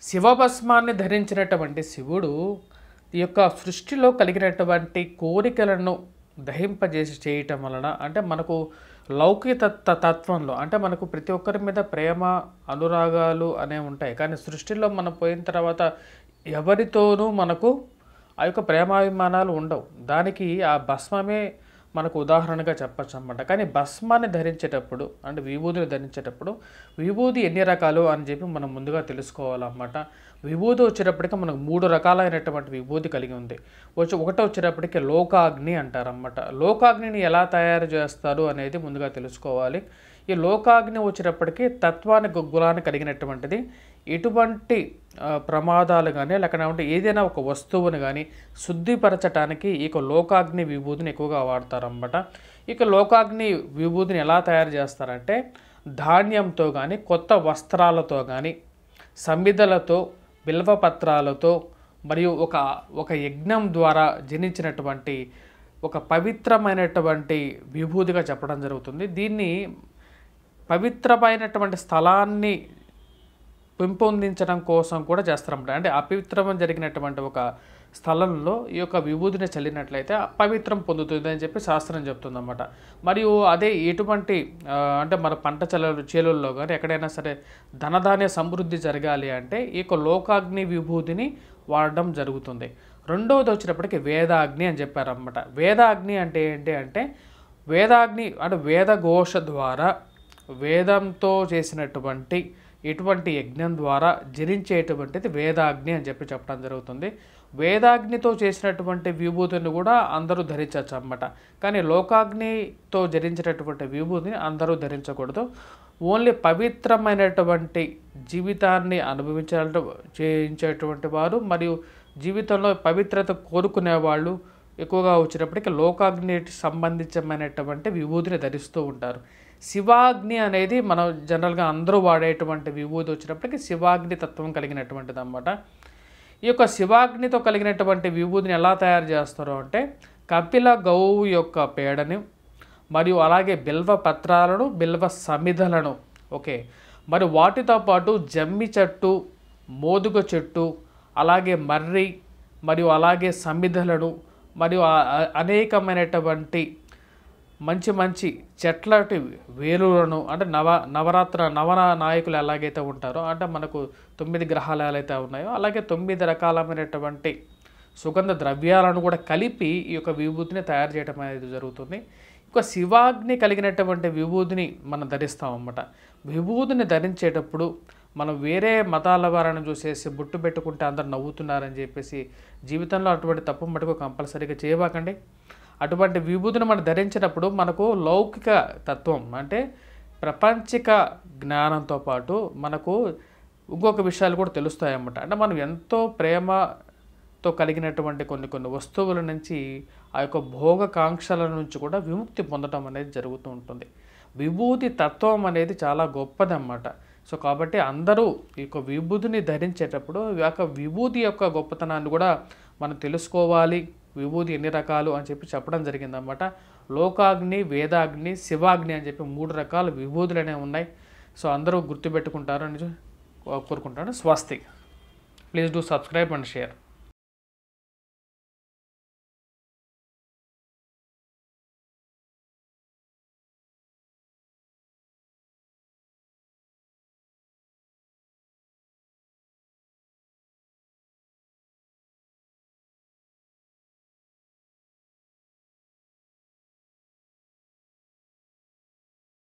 శివభస్మాన్ని ధరించినటువంటి శివుడు ఈ యొక్క సృష్టిలో కలిగినటువంటి కోరికలను దహింపజేసి చేయటం వలన అంటే మనకు లౌకిక తత్వంలో అంటే మనకు ప్రతి ఒక్కరి మీద ప్రేమ అనురాగాలు అనేవి ఉంటాయి. కానీ సృష్టిలో మనం పోయిన తర్వాత ఎవరితోనూ మనకు ఆ యొక్క ప్రేమాభిమానాలు ఉండవు. దానికి ఆ భస్మమే మనకు ఉదాహరణగా చెప్పచ్చు అన్నమాట. కానీ భస్మాన్ని ధరించేటప్పుడు అంటే విభూతిని ధరించేటప్పుడు విభూతి ఎన్ని రకాలు అని చెప్పి మనం ముందుగా తెలుసుకోవాలన్నమాట. విభూతి వచ్చేటప్పటికి మనకు 3 రకాలైనటువంటి విభూతి కలిగి ఉంది. ఒకటో వచ్చేటప్పటికి లోకాగ్ని అంటారన్నమాట. లోకాగ్నిని ఎలా తయారు చేస్తారు అనేది ముందుగా తెలుసుకోవాలి. ఈ లోకాగ్ని వచ్చేటప్పటికి తత్వానికి గుణాన్ని కలిగినటువంటిది. ఎటువంటి ప్రమాదాలు కానీ లేకపోతే ఏదైనా ఒక వస్తువుని కానీ శుద్ధిపరచడానికి ఈ లోకాగ్ని విభూతిని ఎక్కువగా వాడతారన్నమాట. ఇక లోకాగ్ని విభూతిని ఎలా తయారు చేస్తారంటే ధాన్యంతో కానీ కొత్త వస్త్రాలతో కానీ సమిధలతో బిల్వపత్రాలతో మరియు ఒక యజ్ఞం ద్వారా జనించినటువంటి ఒక పవిత్రమైనటువంటి విభూతిగా చెప్పడం జరుగుతుంది. దీన్ని పవిత్రమైనటువంటి స్థలాన్ని పెంపొందించడం కోసం కూడా చేస్తారన్నమాట. అంటే అపవిత్రం జరిగినటువంటి ఒక స్థలంలో ఈ యొక్క విభూతిని చల్లినట్లయితే అపవిత్రం పొందుతుంది అని చెప్పి శాస్త్రం చెప్తుందన్నమాట. మరియు అదే ఎటువంటి అంటే మన పంట చేలుల్లో కానీ ఎక్కడైనా సరే ధనధాన్య సమృద్ధి జరగాలి అంటే ఈ యొక్క లోకాగ్ని విభూతిని వాడడం జరుగుతుంది. రెండవది వచ్చినప్పటికీ వేదాగ్ని అని చెప్పారన్నమాట. వేదాగ్ని అంటే ఏంటి అంటే వేదాగ్ని అంటే వేదఘోష ద్వారా వేదంతో చేసినటువంటి ఎటువంటి యజ్ఞం ద్వారా జరించేటువంటిది వేదాగ్ని అని చెప్పి చెప్పడం జరుగుతుంది. వేదాగ్నితో చేసినటువంటి విభూతిని కూడా అందరూ ధరించవచ్చు అన్నమాట. కానీ లోకాగ్నితో ధరించినటువంటి విభూతిని అందరూ ధరించకూడదు. ఓన్లీ పవిత్రమైనటువంటి జీవితాన్ని చేయించేటువంటి వారు మరియు జీవితంలో పవిత్రత కోరుకునే వాళ్ళు ఎక్కువగా వచ్చినప్పటికీ లోకాగ్నికి సంబంధించినటువంటి విభూతిని ధరిస్తూ ఉంటారు. శివాగ్ని అనేది మనం జనరల్గా అందరూ వాడేటువంటి విభూతి వచ్చినప్పటికీ శివాగ్ని తత్వం కలిగినటువంటిది అన్నమాట. ఈ యొక్క శివాగ్నితో కలిగినటువంటి విభూతిని ఎలా తయారు చేస్తారో అంటే కపిల గోవు యొక్క పేడని మరియు అలాగే బిల్వ పత్రాలను బిల్వ సమిధలను మరి వాటితో పాటు జమ్మి చెట్టు మోదుగ చెట్టు అలాగే మర్రి మరియు అలాగే సమిధలను మరియు అనేకమైనటువంటి మంచి మంచి చెట్లటి వేరులను అంటే నవనాయకులు ఎలాగైతే ఉంటారో అంటే మనకు 9 గ్రహాలు ఎలా ఉన్నాయో అలాగే 9 రకాలమైనటువంటి సుగంధ ద్రవ్యాలను కూడా కలిపి ఈ యొక్క విభూతిని తయారు చేయడం అనేది జరుగుతుంది. ఇక శివాగ్ని కలిగినటువంటి విభూతిని మనం ధరిస్తామన్నమాట. విభూతిని ధరించేటప్పుడు మనం వేరే మతాల వారిని చూసేసి బొట్టు పెట్టుకుంటే అందరు నవ్వుతున్నారని చెప్పేసి జీవితంలో అటువంటి తప్పు మటుకు కంపల్సరీగా చేయబాకండి. అటువంటి విభూతిని మనం ధరించినప్పుడు మనకు లౌకిక తత్వం అంటే ప్రపంచిక జ్ఞానంతో పాటు మనకు ఇంకొక విషయాలు కూడా తెలుస్తాయి అన్నమాట. అంటే మనం ఎంతో ప్రేమతో కలిగినటువంటి కొన్ని వస్తువుల నుంచి ఆ యొక్క భోగకాంక్షల నుంచి కూడా విముక్తి పొందడం అనేది జరుగుతూ ఉంటుంది. విభూతి తత్వం అనేది చాలా గొప్పదన్నమాట. సో కాబట్టి అందరూ ఈ యొక్క విభూతిని ధరించేటప్పుడు ఈ యొక్క విభూతి యొక్క గొప్పతనాన్ని కూడా మనం తెలుసుకోవాలి. విభూతి ఎన్ని రకాలు అని చెప్పి చెప్పడం జరిగిందన్నమాట. లోకాగ్ని, వేదాగ్ని, శివాగ్ని అని చెప్పి 3 రకాల విభూతులు అనేవి ఉన్నాయి. సో అందరూ గుర్తుపెట్టుకుంటారు అని కోరుకుంటాను. స్వస్తి. Please do subscribe and share.